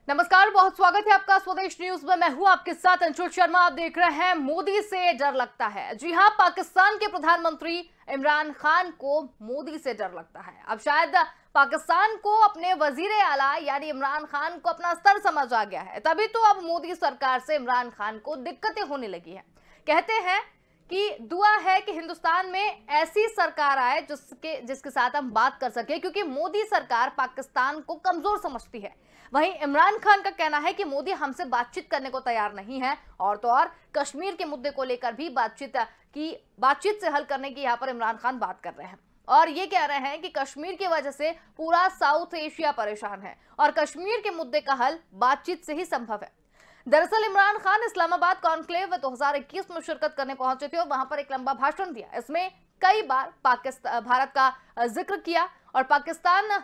नमस्कार, बहुत स्वागत है आपका स्वदेश न्यूज में। मैं हूं आपके साथ अंशुल शर्मा। आप देख रहे हैं मोदी से डर लगता है। जी हां, पाकिस्तान के प्रधानमंत्री इमरान खान को मोदी से डर लगता है। अब शायद पाकिस्तान को अपने वजीर आला यानी इमरान खान को अपना स्तर समझ आ गया है, तभी तो अब मोदी सरकार से इमरान खान को दिक्कतें होने लगी है। कहते हैं कि दुआ है कि हिंदुस्तान में ऐसी सरकार आए जिसके साथ हम बात कर सके, क्योंकि मोदी सरकार पाकिस्तान को कमजोर समझती है। वहीं इमरान खान का कहना है कि मोदी हमसे बातचीत करने को तैयार नहीं है, और तो और कश्मीर के मुद्दे को लेकर भी बातचीत से हल करने की यहाँ पर इमरान खान बात कर रहे हैं। और ये कह रहे हैं कि कश्मीर की वजह से पूरा साउथ एशिया परेशान है और कश्मीर के मुद्दे का हल बातचीत से ही संभव है। दरअसल इमरान खान इस्लामाबाद कॉन्क्लेव 2021 में शिरकत करने पहुंचे थे और वहां पर एक लंबा भाषण दिया। इसमें कई बार भारत का जिक्र किया और पाकिस्तान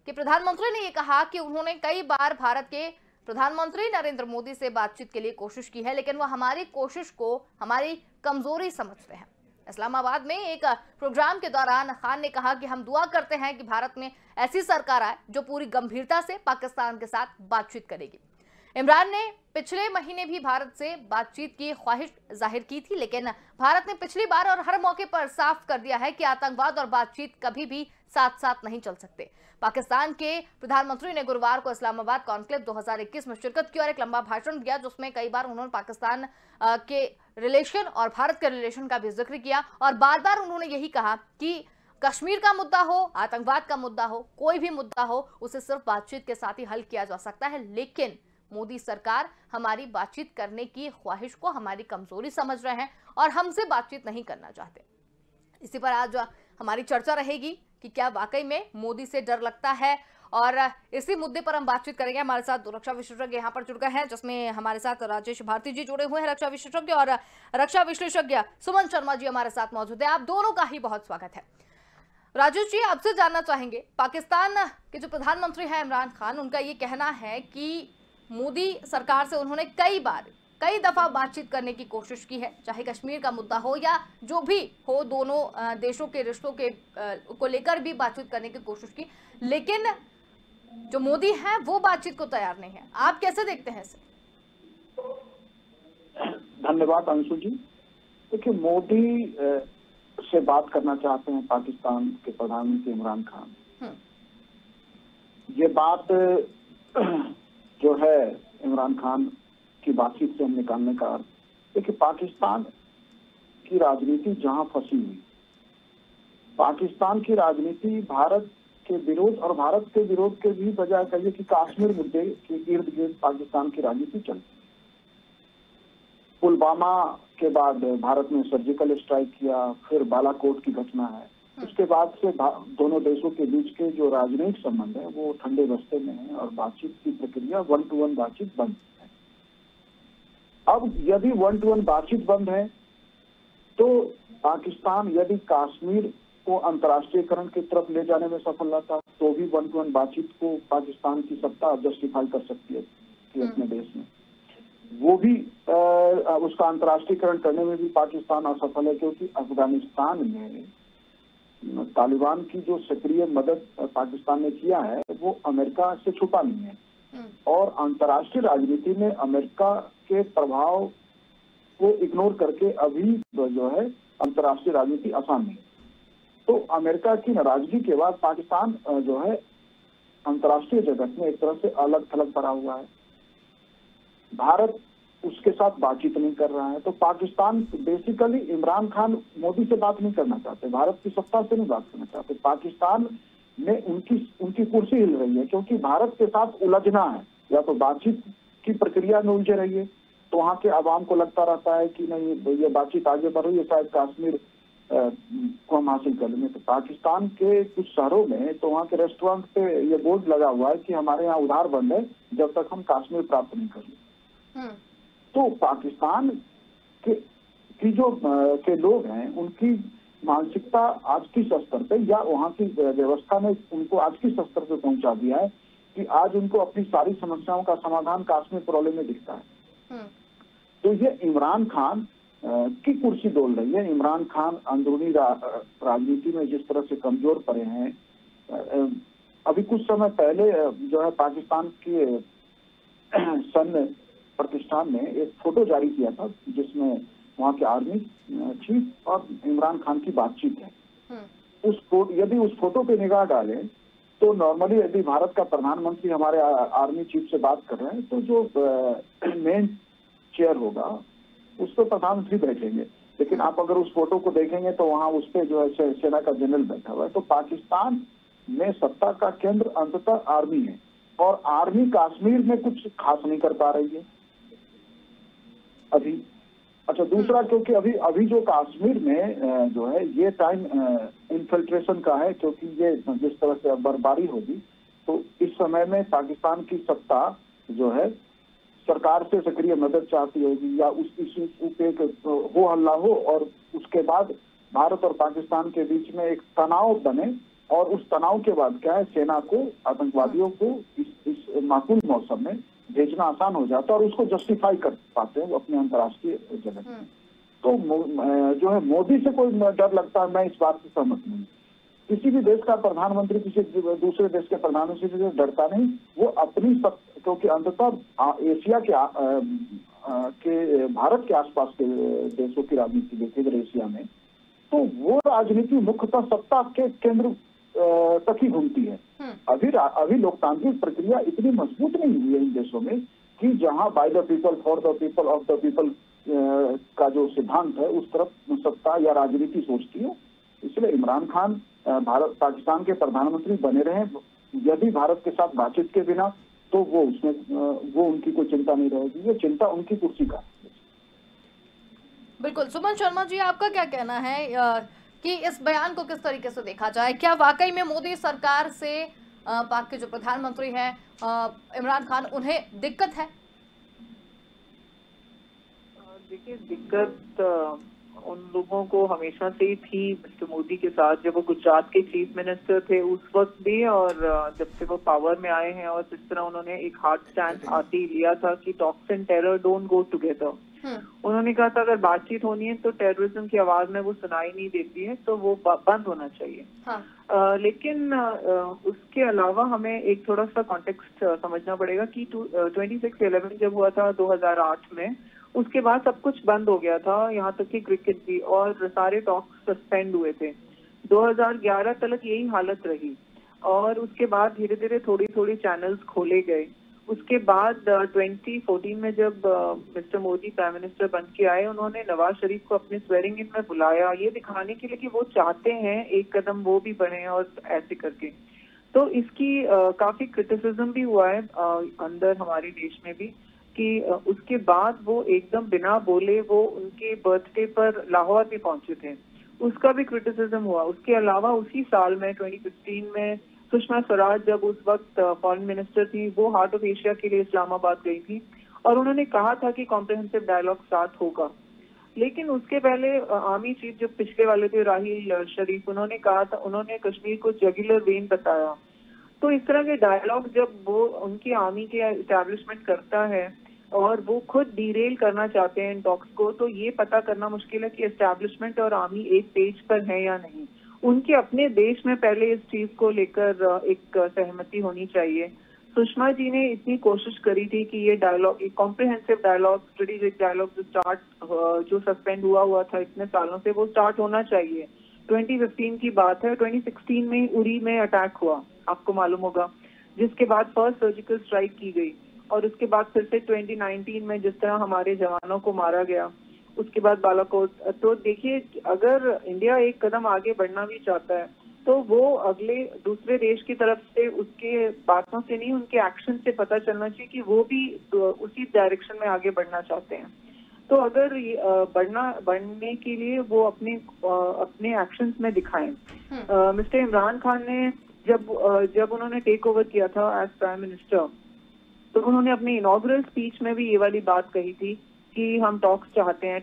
के प्रधानमंत्री ने यह कहा कि उन्होंने कई बार भारत के प्रधानमंत्री नरेंद्र मोदी से बातचीत के लिए कोशिश की है, लेकिन वह हमारी कोशिश को हमारी कमजोरी समझते हैं। इस्लामाबाद में एक प्रोग्राम के दौरान खान ने कहा कि हम दुआ करते हैं कि भारत में ऐसी सरकार आए जो पूरी गंभीरता से पाकिस्तान के साथ बातचीत करेगी। इमरान ने पिछले महीने भी भारत से बातचीत की ख्वाहिश जाहिर की थी, लेकिन भारत ने पिछली बार और हर मौके पर साफ कर दिया है कि आतंकवाद और बातचीत कभी भी साथ साथ नहीं चल सकते। पाकिस्तान के प्रधानमंत्री ने गुरुवार को इस्लामाबाद कॉन्क्लेव 2021 में शिरकत की और एक लंबा भाषण दिया, जिसमें कई बार उन्होंने पाकिस्तान के रिलेशन और भारत के रिलेशन का भी जिक्र किया और बार बार उन्होंने यही कहा कि कश्मीर का मुद्दा हो, आतंकवाद का मुद्दा हो, कोई भी मुद्दा हो, उसे सिर्फ बातचीत के साथ ही हल किया जा सकता है। लेकिन मोदी सरकार हमारी बातचीत करने की ख्वाहिश को हमारी कमजोरी समझ रहे हैं और हमसे बातचीत नहीं करना चाहते। इसी पर आज हमारी चर्चा रहेगी कि क्या वाकई में मोदी से डर लगता है, और इसी मुद्दे पर हम बातचीत करेंगे। हमारे साथ दो रक्षा विशेषज्ञ यहाँ पर जुड़ गए हैं, जिसमें हमारे साथ राजेश भारती जी जुड़े हुए हैं, रक्षा विशेषज्ञ, और रक्षा विशेषज्ञ सुमन शर्मा जी हमारे साथ मौजूद है। आप दोनों का ही बहुत स्वागत है। राजेश जी, आपसे जानना चाहेंगे, पाकिस्तान के जो प्रधानमंत्री हैं इमरान खान, उनका ये कहना है कि मोदी सरकार से उन्होंने कई दफा बातचीत करने की कोशिश की है, चाहे कश्मीर का मुद्दा हो या जो भी हो, दोनों देशों के रिश्तों को लेकर भी बातचीत करने की कोशिश की, लेकिन जो मोदी हैं वो बातचीत को तैयार नहीं है। आप कैसे देखते हैं इसे? धन्यवाद अंशु जी। देखिए, मोदी से बात करना चाहते हैं पाकिस्तान के प्रधानमंत्री इमरान खान। ये बात जो है इमरान खान की बातचीत से हम निकालने का अर्थ, देखिए पाकिस्तान की राजनीति जहां फंसी हुई, पाकिस्तान की राजनीति भारत के विरोध और भारत के विरोध के भी बजाय कहिए कि कश्मीर मुद्दे के इर्द गिर्द पाकिस्तान की राजनीति चलती है। पुलवामा के बाद भारत ने सर्जिकल स्ट्राइक किया, फिर बालाकोट की घटना है, उसके बाद से दोनों देशों के बीच के जो राजनयिक संबंध है वो ठंडे बस्ते में है और बातचीत की प्रक्रिया 1 to 1 बातचीत बंद है। अब यदि 1 to 1 बातचीत बंद है तो पाकिस्तान यदि कश्मीर को अंतर्राष्ट्रीयकरण की तरफ ले जाने में सफल रहता तो भी 1 to 1 बातचीत को पाकिस्तान की सत्ता जस्टिफाई कर सकती है कि अपने देश में, वो भी उसका अंतर्राष्ट्रीयकरण करने में भी पाकिस्तान असफल है, क्योंकि अफगानिस्तान में तालिबान की जो सक्रिय मदद पाकिस्तान ने किया है वो अमेरिका से छुपा नहीं है और अंतर्राष्ट्रीय राजनीति में अमेरिका के प्रभाव को इग्नोर करके अभी जो है अंतर्राष्ट्रीय राजनीति आसान नहीं। तो अमेरिका की नाराजगी के बाद पाकिस्तान जो है अंतर्राष्ट्रीय जगत में एक तरह से अलग थलग पड़ा हुआ है। भारत उसके साथ बातचीत नहीं कर रहा है, तो पाकिस्तान बेसिकली इमरान खान मोदी से बात नहीं करना चाहते, भारत की सत्ता से नहीं बात करना चाहते। पाकिस्तान में उनकी कुर्सी हिल रही है, क्योंकि भारत के साथ उलझना है, या तो बातचीत की प्रक्रिया में उलझे रहिए तो वहाँ के आवाम को लगता रहता है कि नहीं ये बातचीत आगे बढ़ रही है, शायद कश्मीर को हम हासिल कर लेंगे। तो पाकिस्तान के कुछ शहरों में तो वहाँ के रेस्टोरेंट पे ये बोर्ड लगा हुआ है कि हमारे यहाँ उधार बंद है जब तक हम कश्मीर प्राप्त नहीं कर लें। तो पाकिस्तान की जो के लोग हैं उनकी मानसिकता आज की स्तर पे या वहाँ की व्यवस्था ने उनको आज की स्तर पे पहुंचा दिया है कि आज उनको अपनी सारी समस्याओं का समाधान कश्मीर प्रॉब्लम में दिखता है। तो ये इमरान खान की कुर्सी डोल रही है। इमरान खान अंदरूनी राजनीति में जिस तरह से कमजोर पड़े हैं, अभी कुछ समय पहले जो है पाकिस्तान के सन प्रतिष्ठान ने एक फोटो जारी किया था जिसमें वहाँ के आर्मी चीफ और इमरान खान की बातचीत है। यदि उस फोटो पे निगाह डालें तो नॉर्मली यदि भारत का प्रधानमंत्री हमारे आर्मी चीफ से बात कर रहे हैं तो जो मेन चेयर होगा उस पर प्रधानमंत्री बैठेंगे, लेकिन आप अगर उस फोटो को देखेंगे तो वहाँ उस पर जो है सेना का जनरल बैठा हुआ है। तो पाकिस्तान में सत्ता का केंद्र अंततः आर्मी है और आर्मी कश्मीर में कुछ खास नहीं कर पा रही है अभी। अच्छा, दूसरा क्योंकि अभी जो कश्मीर में जो है ये टाइम इन्फिल्ट्रेशन का है, क्योंकि ये जिस तरह से बर्फबारी होगी तो इस समय में पाकिस्तान की सत्ता जो है सरकार से सक्रिय मदद चाहती होगी या उस इशू पे हो हल्ला हो और उसके बाद भारत और पाकिस्तान के बीच में एक तनाव बने और उस तनाव के बाद क्या है सेना को आतंकवादियों को इस माकूल मौसम में भेजना आसान हो जाता है और उसको जस्टिफाई कर पाते हैं अपने अंतर्राष्ट्रीय जगत में। तो जो है मोदी से कोई डर लगता है, मैं इस बात से सहमत नहीं। किसी भी देश का प्रधानमंत्री किसी दूसरे देश के प्रधानमंत्री से डरता नहीं, वो अपनी क्योंकि अंततः एशिया के भारत के आसपास के देशों की राजनीति देखिए अगर एशिया में, तो वो राजनीति मुख्यतः सत्ता के केंद्र तक ही घूमती है। अभी लोकतांत्रिक प्रक्रिया इतनी मजबूत नहीं हुई है इन देशों में कि जहां by the people for the people of the people का जो सिद्धांत है उस तरफ सत्ता या राजनीति सोचती है। इसलिए इमरान खान पाकिस्तान के प्रधानमंत्री बने रहे, यदि भारत के साथ बातचीत के बिना, तो वो उनकी कोई चिंता नहीं रहेगी, ये चिंता उनकी कुर्सी का। बिल्कुल। सुमन शर्मा जी, आपका क्या कहना है कि इस बयान को किस तरीके से देखा जाए? क्या वाकई में मोदी सरकार से पाक के जो प्रधानमंत्री हैं इमरान खान, उन्हें दिक्कत है? देखिए, दिक्कत उन लोगों को हमेशा से ही थी मिस्टर मोदी के साथ, जब वो गुजरात के चीफ मिनिस्टर थे उस वक्त भी और जब से वो पावर में आए हैं, और जिस तरह उन्होंने एक हार्ड स्टैंड आते ही लिया था कि talks and terror don't go together. उन्होंने कहा था अगर बातचीत होनी है तो टेररिज्म की आवाज में वो सुनाई नहीं देती है तो वो बंद होना चाहिए। हाँ। लेकिन उसके अलावा हमें एक थोड़ा सा कॉन्टेक्स्ट समझना पड़ेगा कि 26/11 जब हुआ था 2008 में, उसके बाद सब कुछ बंद हो गया था, यहाँ तक कि क्रिकेट भी, और सारे टॉक्स सस्पेंड हुए थे। 2011 तक यही हालत रही और उसके बाद धीरे धीरे थोड़ी थोड़ी चैनल्स खोले गए। उसके बाद 2014 में जब मिस्टर मोदी प्राइम मिनिस्टर बन के आए, उन्होंने नवाज शरीफ को अपने स्वेरिंग इन में बुलाया, ये दिखाने के लिए कि वो चाहते हैं एक कदम वो भी बढ़े और ऐसे करके। तो इसकी काफी क्रिटिसिज्म भी हुआ है अंदर हमारे देश में भी कि उसके बाद वो एकदम बिना बोले वो उनके बर्थडे पर लाहौर भी पहुंचे थे, उसका भी क्रिटिसिज्म हुआ। उसके अलावा उसी साल में 2015 में सुषमा स्वराज जब उस वक्त फॉरेन मिनिस्टर थी, वो हार्ट ऑफ एशिया के लिए इस्लामाबाद गई थी और उन्होंने कहा था कि कॉम्प्रिहेंसिव डायलॉग स्टार्ट होगा। लेकिन उसके पहले आर्मी चीफ जो पिछले वाले थे राहील शरीफ, उन्होंने कहा था, उन्होंने कश्मीर को जगुलर वेन बताया। तो इस तरह के डायलॉग जब वो उनकी आर्मी के एस्टैब्लिशमेंट करता है और वो खुद डीरेल करना चाहते हैं इन टॉक्स को, तो ये पता करना मुश्किल है कि एस्टैब्लिशमेंट और आर्मी एक पेज पर है या नहीं। उनके अपने देश में पहले इस चीज को लेकर एक सहमति होनी चाहिए। सुषमा जी ने इतनी कोशिश करी थी कि ये डायलॉग, एक कॉम्प्रिहेंसिव डायलॉग, स्ट्रेटेजिक डायलॉग जो सस्पेंड हुआ था इतने सालों से, वो स्टार्ट होना चाहिए। 2015 की बात है, 2016 में उरी में अटैक हुआ, आपको मालूम होगा, जिसके बाद फर्स्ट सर्जिकल स्ट्राइक की गई और उसके बाद फिर से 2019 में जिस तरह हमारे जवानों को मारा गया, उसके बाद बालाकोट। तो देखिए, अगर इंडिया एक कदम आगे बढ़ना भी चाहता है तो वो अगले दूसरे देश की तरफ से उसके बातों से नहीं, उनके एक्शन से पता चलना चाहिए कि वो भी उसी डायरेक्शन में आगे बढ़ना चाहते हैं। तो अगर बढ़ने के लिए वो अपने एक्शंस में दिखाएं। मिस्टर इमरान खान ने जब उन्होंने टेक ओवर किया था एज प्राइम मिनिस्टर, तो उन्होंने अपनी इनॉग्रल स्पीच में भी ये वाली बात कही थी कि हम टॉक्स चाहते हैं।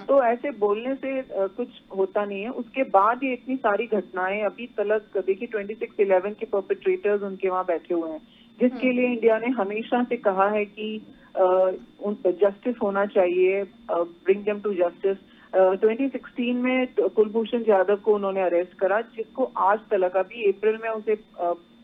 तो ऐसे बोलने से कुछ होता नहीं है। उसके बाद ये इतनी सारी घटनाएं अभी तक, देखिए 26/11 के परपेट्रेटर्स उनके वहां बैठे हुए हैं, जिसके लिए इंडिया ने हमेशा से कहा है कि जस्टिस होना चाहिए, ब्रिंग देम टू जस्टिस। 2016 में कुलभूषण जाधव को उन्होंने अरेस्ट करा, जिसको आज तक, अभी अप्रैल में उसे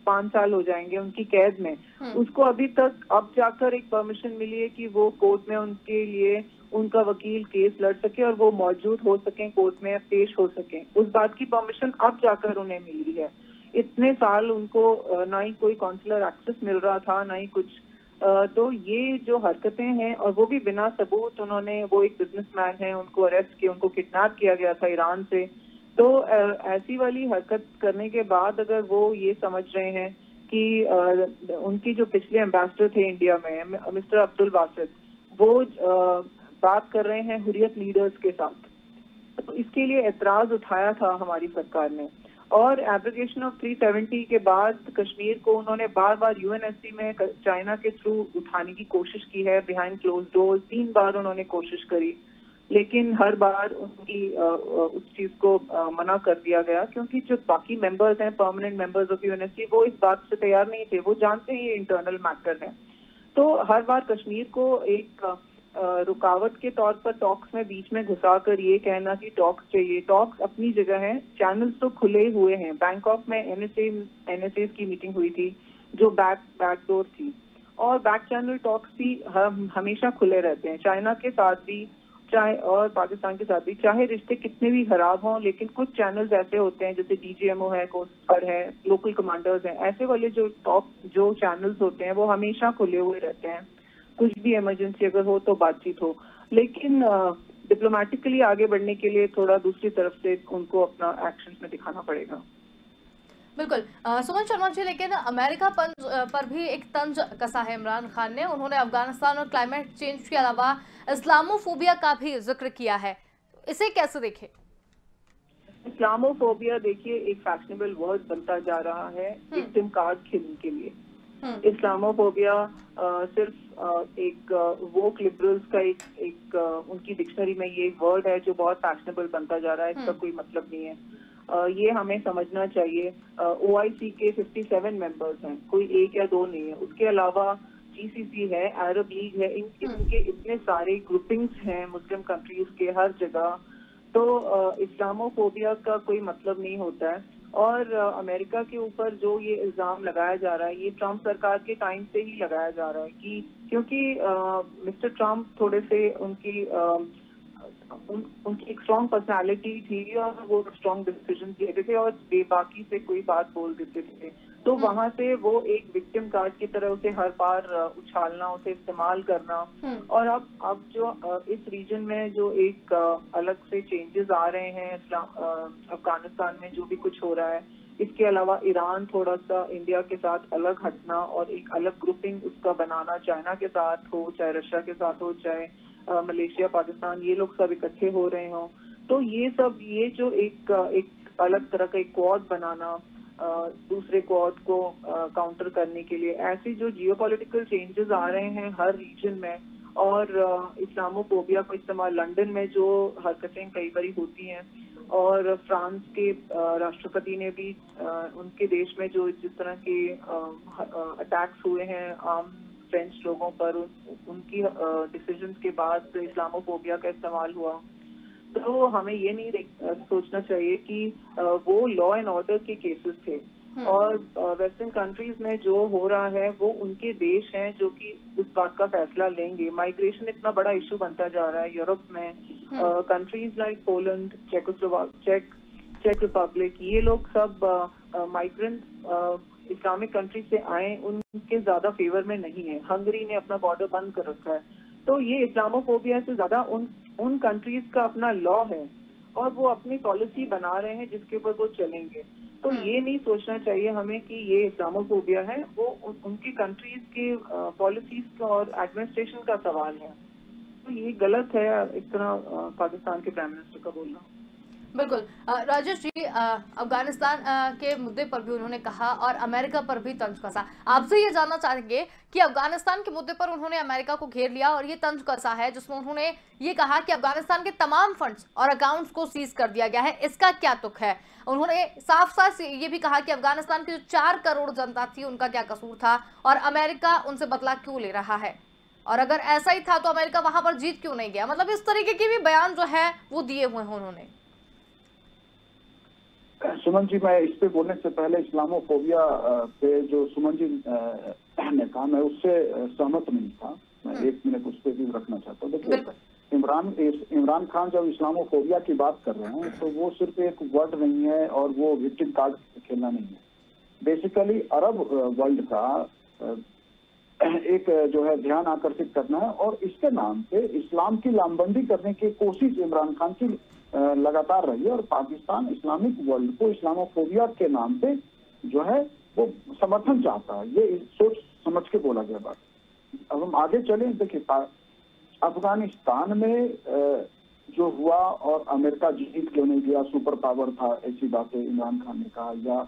5 साल हो जाएंगे उनकी कैद में, उसको अभी तक अब जाकर एक परमिशन मिली है कि वो कोर्ट में उनके लिए उनका वकील केस लड़ सके और वो मौजूद हो सके कोर्ट में, पेश हो सके। उस बात की परमिशन अब जाकर उन्हें मिली है। इतने साल उनको ना ही कोई काउंसलर एक्सेस मिल रहा था, ना ही कुछ। तो ये जो हरकतें हैं, और वो भी बिना सबूत, उन्होंने, वो एक बिजनेसमैन है, उनको अरेस्ट किया, उनको किडनैप किया गया था ईरान से। तो ऐसी वाली हरकत करने के बाद अगर वो ये समझ रहे हैं कि उनकी जो पिछले एम्बेसडर थे इंडिया में, मिस्टर अब्दुल बासित, वो बात कर रहे हैं हुर्रियत लीडर्स के साथ, तो इसके लिए एतराज उठाया था हमारी सरकार ने। और एब्रोगेशन ऑफ 370 के बाद कश्मीर को उन्होंने बार बार यूएनएससी में चाइना के थ्रू उठाने की कोशिश की है, बिहाइंड क्लोज डोर्स 3 बार उन्होंने कोशिश करी, लेकिन हर बार उनकी उस चीज को मना कर दिया गया, क्योंकि जो बाकी मेंबर्स हैं, परमानेंट मेंबर्स ऑफ यूएनएससी, वो इस बात से तैयार नहीं थे। वो जानते हैं ये इंटरनल मैटर है। तो हर बार कश्मीर को एक रुकावट के तौर पर टॉक्स में बीच में घुसाकर ये कहना कि टॉक्स चाहिए, टॉक्स अपनी जगह है, चैनल्स तो खुले हुए हैं। बैंकॉक में एनएसए की मीटिंग हुई थी जो बैकडोर थी, और बैक चैनल टॉक्स भी हमेशा खुले रहते हैं, चाइना के साथ भी चाहे और पाकिस्तान के साथ भी, चाहे रिश्ते कितने भी खराब हों। लेकिन कुछ चैनल्स ऐसे होते हैं, जैसे डीजीएमओ है, कोस्ट गार्ड है, लोकल कमांडर्स हैं, ऐसे वाले जो चैनल्स होते हैं वो हमेशा खुले हुए रहते हैं, कुछ भी इमरजेंसी अगर हो तो बातचीत हो। लेकिन डिप्लोमेटिकली आगे बढ़ने के लिए थोड़ा दूसरी तरफ से उनको अपना एक्शन में दिखाना पड़ेगा। बिल्कुल सुमन शर्मा जी, लेकिन अमेरिका पर भी एक तंज कसा है इमरान खान ने। उन्होंने अफगानिस्तान और क्लाइमेट चेंज के अलावा इस्लामोफोबिया का भी जिक्र किया है, इसे कैसे देखें? इस्लामोफोबिया देखिए एक फैशनेबल वर्ड बनता जा रहा है विक्टिम कार्ड खेलने के लिए। इस्लामोफोबिया सिर्फ एक वोक लिबरल्स का एक उनकी डिक्शनरी में ये वर्ड है जो बहुत फैशनेबल बनता जा रहा है, इसका कोई मतलब नहीं है। ये हमें समझना चाहिए। OIC के 57 मेंबर्स हैं, कोई 1 या 2 नहीं है। उसके अलावा GCC है, अरब लीग है, इनके इतने सारे ग्रुपिंग्स हैं मुस्लिम कंट्रीज के हर जगह। तो इस्लामोफोबिया का कोई मतलब नहीं होता है। और अमेरिका के ऊपर जो ये इल्जाम लगाया जा रहा है, ये ट्रम्प सरकार के टाइम से ही लगाया जा रहा है कि क्योंकि मिस्टर ट्रम्प थोड़े से उनकी एक स्ट्रॉन्ग पर्सनालिटी थी और वो स्ट्रॉन्ग डिसीजन लेते थे और बेबाकी से कोई बात बोल देते थे। तो वहां से वो एक विक्टिम कार्ड की तरह उसे हर बार उछालना, उसे इस्तेमाल करना। और अब जो इस रीजन में जो एक अलग से चेंजेस आ रहे हैं, अफगानिस्तान में जो भी कुछ हो रहा है, इसके अलावा ईरान थोड़ा सा इंडिया के साथ अलग हटना और एक अलग ग्रुपिंग उसका बनाना, चाइना के साथ हो, चाहे रशिया के साथ हो, चाहे मलेशिया, पाकिस्तान, ये लोग सब इकट्ठे हो रहे हों, तो ये जो एक अलग तरह का एक क्वाड बनाना दूसरे क्वाड को काउंटर करने के लिए, ऐसी जो जियोपॉलिटिकल चेंजेस आ रहे हैं हर रीजन में, और इस्लामोफोबिया को इस्तेमाल, लंदन में जो हरकतें कई बारी होती हैं, और फ्रांस के राष्ट्रपति ने भी उनके देश में जो जिस तरह के अटैक्स हुए हैं आम फ्रेंच लोगों पर, उनकी डिसीजंस के बाद इस्लामोफोबिया का इस्तेमाल हुआ। तो हमें ये नहीं सोचना चाहिए कि वो लॉ एंड ऑर्डर के केसेस थे, और वेस्टर्न कंट्रीज में जो हो रहा है वो उनके देश हैं जो कि उस बात का फैसला लेंगे। माइग्रेशन इतना बड़ा इशू बनता जा रहा है यूरोप में, कंट्रीज लाइक पोलैंड, चेक रिपब्लिक, ये लोग सब माइग्रेंट इस्लामिक कंट्री से आए, उनके ज्यादा फेवर में नहीं है। हंगरी ने अपना बॉर्डर बंद कर रखा है। तो ये इस्लामोफोबिया से ज्यादा उन कंट्रीज का अपना लॉ है और वो अपनी पॉलिसी बना रहे हैं जिसके ऊपर वो चलेंगे। तो ये नहीं सोचना चाहिए हमें कि ये इस्लामोफोबिया है, वो उनकी कंट्रीज के पॉलिसीज का और एडमिनिस्ट्रेशन का सवाल है। तो ये गलत है इस तरह पाकिस्तान के प्राइम मिनिस्टर का बोलना। बिल्कुल राजेश जी, अफगानिस्तान के मुद्दे पर भी उन्होंने कहा और अमेरिका पर भी तंज कसा। आपसे ये जानना चाहेंगे कि अफगानिस्तान के मुद्दे पर उन्होंने अमेरिका को घेर लिया और ये तंज कसा है जिसमें उन्होंने ये कहा कि अफगानिस्तान के तमाम फंड्स और अकाउंट्स को सीज कर दिया गया है, इसका क्या तुक है? उन्होंने साफ साफ ये भी कहा कि अफगानिस्तान की जो 4 करोड़ जनता थी उनका क्या कसूर था और अमेरिका उनसे बदला क्यों ले रहा है, और अगर ऐसा ही था तो अमेरिका वहां पर जीत क्यों नहीं गया। मतलब इस तरीके के भी बयान जो है वो दिए हुए हैं उन्होंने। सुमन जी, मैं इस पे बोलने से पहले इस्लामोफोबिया पे जो सुमन जी ने कहा, मैं उससे सहमत नहीं था। मैं 1 मिनट उस पर भी रखना चाहता हूँ। देखिए, इमरान खान जब इस्लामोफोबिया की बात कर रहे हैं तो वो सिर्फ एक वर्ड नहीं है और वो विक्टिम कार्ड खेलना नहीं है। बेसिकली अरब वर्ल्ड का एक जो है ध्यान आकर्षित करना है और इसके नाम पे इस्लाम की लामबंदी करने की कोशिश इमरान खान की लगातार रही है। और पाकिस्तान इस्लामिक वर्ल्ड को इस्लामोफोबिया के नाम पे जो है वो समर्थन चाहता है। ये सोच समझ के बोला गया बात। अब हम आगे चलें। देखिए, अफगानिस्तान में जो हुआ और अमेरिका जीत क्यों नहीं गया, सुपर पावर था, ऐसी बातें इमरान खान ने कहा, या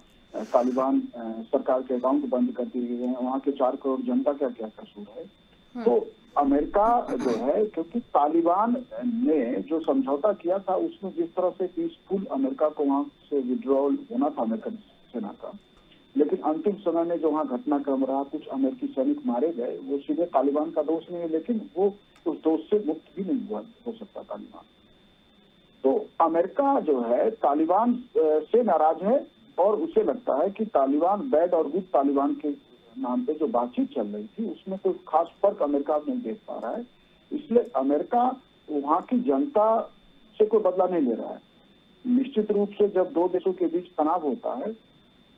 तालिबान सरकार के अकाउंट बंद कर दिए गए हैं, वहाँ के 4 करोड़ जनता का क्या कसूर है। तो अमेरिका जो है, क्योंकि तालिबान ने जो समझौता किया था उसमें जिस तरह से पीसफुल अमेरिका को वहां से विड्रॉल होना था अमेरिकन सेना का, लेकिन अंतिम समय में जो वहाँ घटनाक्रम रहा, कुछ अमेरिकी सैनिक मारे गए, वो सीधे तालिबान का दोष नहीं है, लेकिन वो उस दोष से मुक्त भी नहीं हो सकता तालिबान। तो अमेरिका जो है तालिबान से नाराज है और उसे लगता है कि तालिबान बैड और गुड तालिबान के नाम पे जो बातचीत चल रही थी उसमें कोई खास फर्क अमेरिका नहीं देख पा रहा है। इसलिए अमेरिका वहाँ की जनता से कोई बदला नहीं ले रहा है। निश्चित रूप से जब 2 देशों के बीच तनाव होता है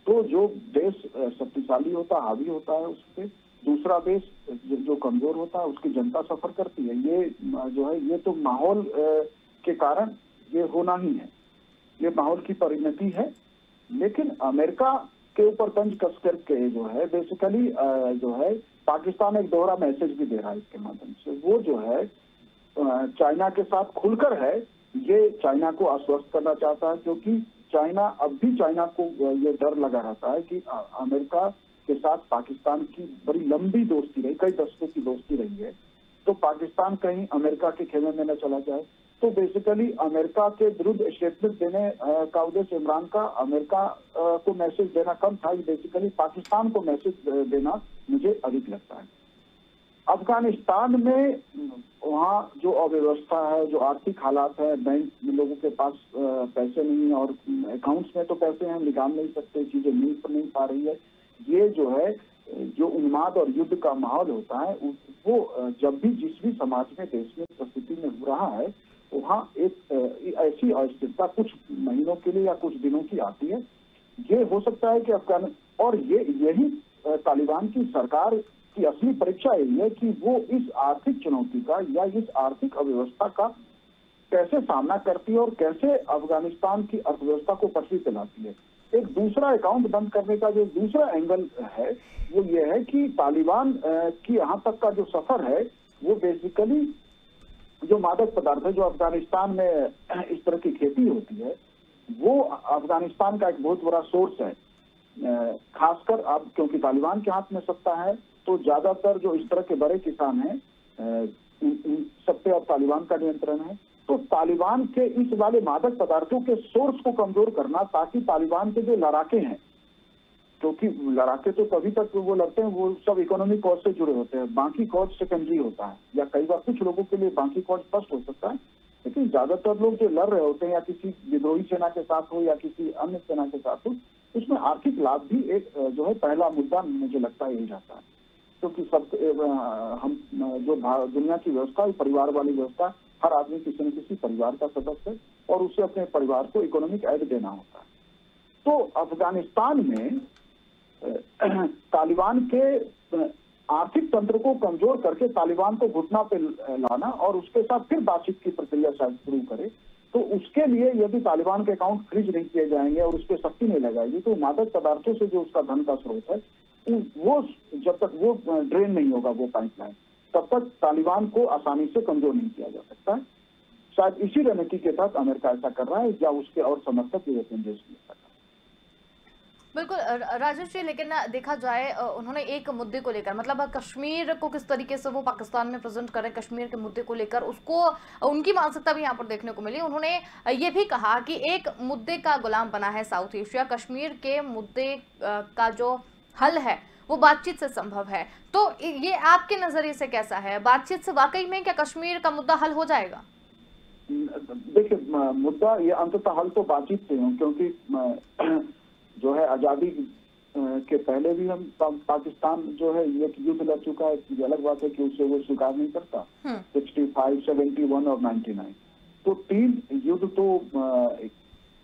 तो जो देश शक्तिशाली होता है, हावी होता है, उस पर दूसरा देश जो कमजोर होता है उसकी जनता सफर करती है। ये जो है ये तो माहौल के कारण ये होना ही है, ये माहौल की परिणति है। लेकिन अमेरिका के ऊपर तंज कस करके जो है बेसिकली जो है पाकिस्तान एक दोहरा मैसेज भी दे रहा है इसके माध्यम से। वो जो है चाइना के साथ खुलकर है, ये चाइना को आश्वस्त करना चाहता है, क्योंकि चाइना अब भी चाइना को ये डर लगा रहता है कि अमेरिका के साथ पाकिस्तान की बड़ी लंबी दोस्ती रही, कई दशकों की दोस्ती रही है, तो पाकिस्तान कहीं अमेरिका के खेमे में न चला जाए। तो बेसिकली अमेरिका के विरुद्ध स्टेटमेंट देने का उद्देश्य इमरान का अमेरिका को मैसेज देना कम था, बेसिकली पाकिस्तान को मैसेज देना मुझे अधिक लगता है। अफगानिस्तान में वहाँ जो अव्यवस्था है, जो आर्थिक हालात है, बैंक में लोगों के पास पैसे नहीं और अकाउंट्स में तो पैसे हैं, निकाल नहीं सकते, चीजें मिल नहीं पा रही है। ये जो है जो उन्माद और युद्ध का माहौल होता है वो जब भी जिस भी समाज में देश में परिस्थिति में हो रहा है वहाँ एक ऐसी अस्थिरता कुछ महीनों के लिए या कुछ दिनों की आती है। ये हो सकता है कि अफगान और यही तालिबान की सरकार की असली परीक्षा यही है कि वो इस आर्थिक चुनौती का या इस आर्थिक अव्यवस्था का कैसे सामना करती है और कैसे अफगानिस्तान की अर्थव्यवस्था को पटरी पे लाती है। एक दूसरा अकाउंट बंद करने का जो दूसरा एंगल है वो ये है कि तालिबान की यहाँ तक का जो सफर है वो बेसिकली जो मादक पदार्थ है, जो अफगानिस्तान में इस तरह की खेती होती है, वो अफगानिस्तान का एक बहुत बड़ा सोर्स है। खासकर अब क्योंकि तालिबान के हाथ में सत्ता है तो ज्यादातर जो इस तरह के बड़े किसान हैं उन सब पे अब तालिबान का नियंत्रण है। तो तालिबान के इस वाले मादक पदार्थों के सोर्स को कमजोर करना, ताकि तालिबान के जो लड़ाके हैं, क्योंकि लड़ाके तो तभी तक वो लड़ते हैं वो सब इकोनॉमिक कॉज से जुड़े होते हैं, बाकी कॉज सेकेंडरी होता है, या कई बार कुछ लोगों के लिए बाकी कॉज फर्स्ट हो सकता है, लेकिन ज्यादातर लोग जो लड़ रहे होते हैं या किसी विद्रोही सेना के साथ हो या किसी अन्य सेना के साथ हो, उसमें आर्थिक लाभ भी एक जो है पहला मुद्दा मुझे लगता है यही जाता है। क्योंकि सब हम जो दुनिया की व्यवस्था, परिवार वाली व्यवस्था, हर आदमी किसी न किसी परिवार का सदस्य है और उसे अपने परिवार को इकोनॉमिक एड देना होता है। तो अफगानिस्तान में तालिबान के आर्थिक तंत्र को कमजोर करके तालिबान को घुटना पे लाना और उसके साथ फिर बातचीत की प्रक्रिया शायद शुरू करे, तो उसके लिए यदि तालिबान के अकाउंट फ्रीज नहीं किए जाएंगे और उस पर सख्ती नहीं लगाएगी तो मादक पदार्थों से जो उसका धन का स्रोत है वो जब तक वो ड्रेन नहीं होगा वो पाइपलाइन, तब तक तालिबान को आसानी से कमजोर नहीं किया जा सकता है। शायद इसी रणनीति के तहत अमेरिका ऐसा कर रहा है या उसके और समर्थक यूरोपियन देश भी ऐसा कर रहा है। बिल्कुल राजेश जी, लेकिन देखा जाए उन्होंने एक मुद्दे को लेकर, मतलब कश्मीर को किस तरीके से वो पाकिस्तान में प्रेजेंट करें, कश्मीर के मुद्दे को लेकर उसको उनकी मानसिकता भी यहाँ पर देखने को मिली। उन्होंने ये भी कहा कि एक मुद्दे का गुलाम बना है साउथ एशिया, कश्मीर के मुद्दे का जो हल है वो बातचीत से संभव है। तो ये आपके नजरिए से कैसा है, बातचीत से वाकई में क्या कश्मीर का मुद्दा हल हो जाएगा? देखिए मुद्दा ये अंततः हल तो बातचीत से हो, क्योंकि जो है आजादी के पहले भी हम पाकिस्तान जो है एक युद्ध लड़ चुका है। ये अलग बात है कि उसे वो स्वीकार नहीं करता। 65, 71 और 99, तो 3 युद्ध तो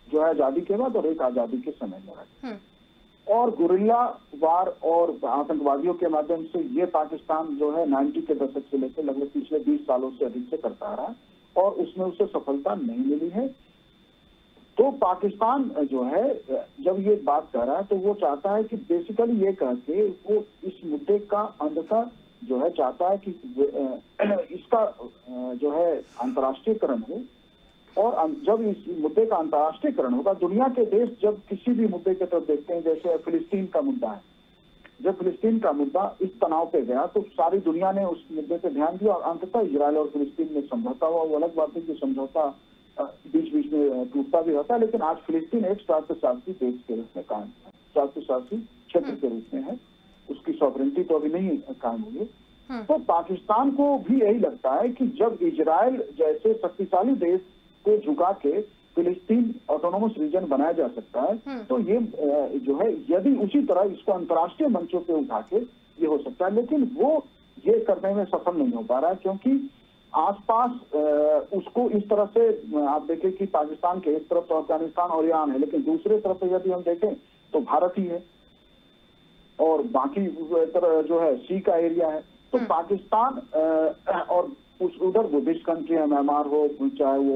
जो है आजादी के बाद और एक आजादी के समय लड़ा, और गुरिल्ला वार और आतंकवादियों के माध्यम से ये पाकिस्तान जो है 90 के दशक से लेकर लगभग पिछले 20 सालों से अधिक से करता रहा, और उसमें उसे सफलता नहीं मिली है। तो पाकिस्तान जो है जब ये बात कर रहा है तो वो चाहता है कि बेसिकली ये कह के वो इस मुद्दे का अंततः जो है चाहता है कि इसका जो है अंतर्राष्ट्रीयकरण हो, और जब इस मुद्दे का अंतर्राष्ट्रीयकरण होगा, दुनिया के देश जब किसी भी मुद्दे की तरफ देखते हैं, जैसे फिलिस्तीन का मुद्दा है, जब फिलिस्तीन का मुद्दा इस तनाव पे गया तो सारी दुनिया ने उस मुद्दे पे ध्यान दिया, और अंततः इजराइल और फिलिस्तीन में समझौता हुआ। वो अलग बात है कि समझौता बीच बीच में टूटता भी रहता है, लेकिन आज फिलिस्तीन एक स्वायत्तशासी देश के रूप में कायम है, स्वायत्तशासी क्षेत्र के रूप में है, उसकी सॉवरेंटी तो अभी नहीं कायम हुई। तो पाकिस्तान को भी यही लगता है कि जब इजराइल जैसे शक्तिशाली देश को झुका के फिलिस्तीन ऑटोनोमस रीजन बनाया जा सकता है, तो ये जो है यदि उसी तरह इसको अंतर्राष्ट्रीय मंचों पे उठा के ये हो सकता है, लेकिन वो ये करने में सफल नहीं हो पा रहा है, क्योंकि आसपास उसको इस तरह से आप देखें कि पाकिस्तान के एक तरफ तो अफगानिस्तान और ईरान है, लेकिन दूसरे तरफ यदि हम देखें तो भारत ही है, और बाकी तरह जो है सी का एरिया है। तो पाकिस्तान और उधर बुद्धिस्ट कंट्री है, म्यांमार हो, चाहे वो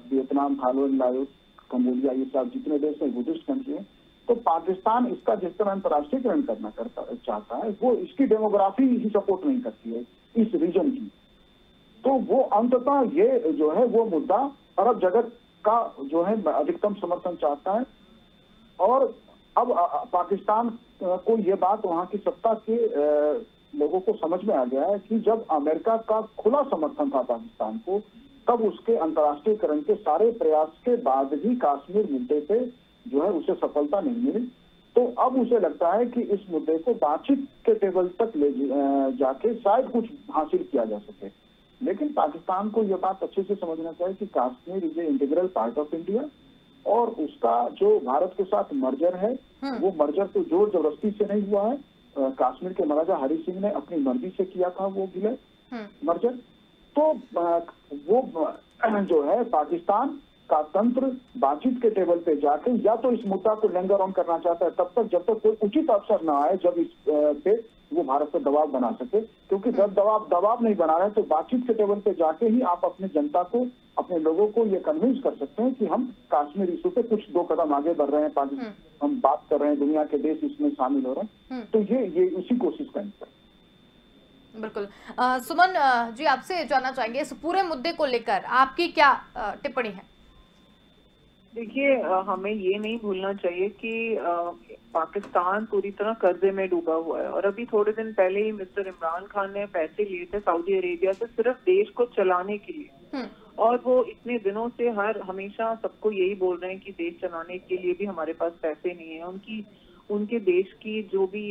वियतनाम, थाईलैंड, लाओस, कंबोडिया, ये सब जितने देश हैं बुद्धिस्ट कंट्री है। तो पाकिस्तान इसका जिस तरह अंतर्राष्ट्रीयकरण करना चाहता है, वो इसकी डेमोग्राफी ही सपोर्ट नहीं करती है इस रीजन की। तो वो अंततः ये जो है वो मुद्दा अरब जगत का जो है अधिकतम समर्थन चाहता है, और अब पाकिस्तान को ये बात वहाँ की सत्ता के लोगों को समझ में आ गया है कि जब अमेरिका का खुला समर्थन था पाकिस्तान को, तब उसके अंतर्राष्ट्रीयकरण के सारे प्रयास के बाद भी कश्मीर मुद्दे पे जो है उसे सफलता नहीं मिली। तो अब उसे लगता है कि इस मुद्दे को बातचीत के टेबल तक ले जाके शायद कुछ हासिल किया जा सके। लेकिन पाकिस्तान को यह बात अच्छे से समझना चाहिए कि Kashmir is a integral part of India, और उसका जो भारत के साथ मर्जर है वो मर्जर तो जोर जबरदस्ती से नहीं हुआ है। कश्मीर के महाराजा हरि सिंह ने अपनी मर्जी से किया था वो विलय मर्जर। तो वो जो है पाकिस्तान का तंत्र बातचीत के टेबल पे जाके या तो इस मुद्दा को लिंगर ऑन करना चाहता है तब तक जब तक कोई उचित अवसर ना आए जब इस पे वो भारत पर दबाव बना सके, क्योंकि जब दबाव नहीं बना रहे तो बातचीत के टेबल पे जाके ही आप अपनी जनता को, अपने लोगों को ये कन्विंस कर सकते हैं कि हम कश्मीर इशू पे कुछ 2 कदम आगे बढ़ रहे हैं, पाकिस्तान हम बात कर रहे हैं, दुनिया के देश इसमें शामिल हो रहे हैं। तो ये उसी कोशिश का हिस्सा है। बिल्कुल। सुमन जी, आपसे जानना चाहेंगे इस पूरे मुद्दे को लेकर आपकी क्या टिप्पणी है? देखिए, हमें ये नहीं भूलना चाहिए कि पाकिस्तान पूरी तरह कर्जे में डूबा हुआ है, और अभी थोड़े दिन पहले ही मिस्टर इमरान खान ने पैसे लिए थे सऊदी अरेबिया से सिर्फ देश को चलाने के लिए, और वो इतने दिनों से हमेशा सबको यही बोल रहे हैं कि देश चलाने के लिए भी हमारे पास पैसे नहीं है। उनके देश की जो भी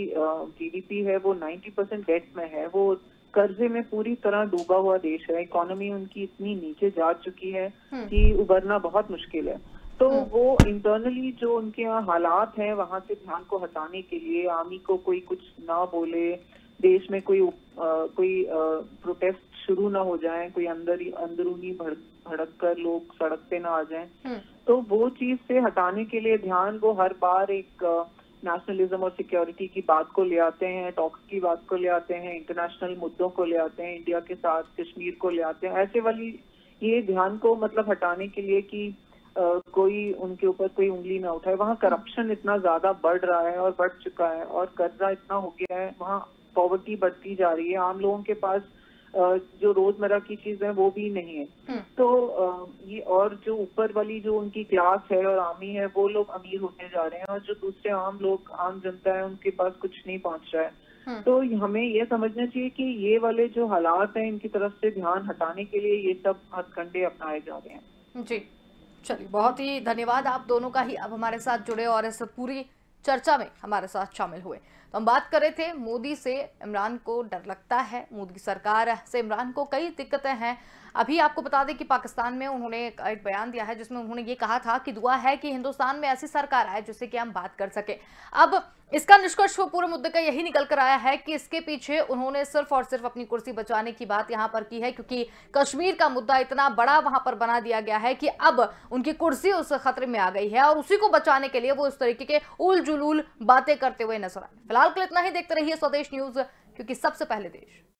जीडीपी है वो 90% डेट में है, वो कर्जे में पूरी तरह डूबा हुआ देश है। इकोनॉमी उनकी इतनी नीचे जा चुकी है कि उबरना बहुत मुश्किल है। तो वो इंटरनली जो उनके यहाँ हालात हैं वहां से ध्यान को हटाने के लिए, आर्मी को कोई कुछ ना बोले, देश में कोई प्रोटेस्ट शुरू ना हो जाए, कोई अंदरूनी भड़क कर लोग सड़क पे ना आ जाएं, तो वो चीज से हटाने के लिए ध्यान वो हर बार एक नेशनलिज्म और सिक्योरिटी की बात को ले आते हैं, टॉक्स की बात को ले आते हैं, इंटरनेशनल मुद्दों को ले आते हैं, इंडिया के साथ कश्मीर को ले आते हैं, ऐसे वाली ये ध्यान को मतलब हटाने के लिए कि कोई उनके ऊपर कोई उंगली ना उठाए। वहाँ करप्शन इतना ज्यादा बढ़ रहा है और बढ़ चुका है, और कर्जा इतना हो गया है, वहाँ पॉवर्टी बढ़ती जा रही है, आम लोगों के पास जो रोजमर्रा की चीजें वो भी नहीं है। तो ये और जो ऊपर वाली जो उनकी क्लास है और आर्मी है वो लोग अमीर होते जा रहे हैं, और जो दूसरे आम लोग, आम जनता है, उनके पास कुछ नहीं पहुंच रहा है। तो हमें ये समझना चाहिए कि ये वाले जो हालात हैं इनकी तरफ से ध्यान हटाने के लिए ये सब हथकंडे अपनाए जा रहे हैं। जी चलिए, बहुत ही धन्यवाद आप दोनों का ही अब हमारे साथ जुड़े और इस पूरी चर्चा में हमारे साथ शामिल हुए। तो हम बात कर रहे थे मोदी से इमरान को डर लगता है, मोदी सरकार से इमरान को कई दिक्कतें हैं। अभी आपको बता दें कि पाकिस्तान में उन्होंने एक बयान दिया है जिसमें उन्होंने ये कहा था कि दुआ है कि हिंदुस्तान में ऐसी सरकार आए जिससे कि हम बात कर सके। अब इसका निष्कर्ष पूरे मुद्दे का यही निकल कर आया है कि इसके पीछे उन्होंने सिर्फ और सिर्फ अपनी कुर्सी बचाने की बात यहां पर की है, क्योंकि कश्मीर का मुद्दा इतना बड़ा वहां पर बना दिया गया है कि अब उनकी कुर्सी उस खतरे में आ गई है और उसी को बचाने के लिए वो इस तरीके के उल जुलूल बातें करते हुए नजर आए। फिलहाल के लिए इतना ही। देखते रहिए स्वदेश न्यूज, क्योंकि सबसे पहले देश।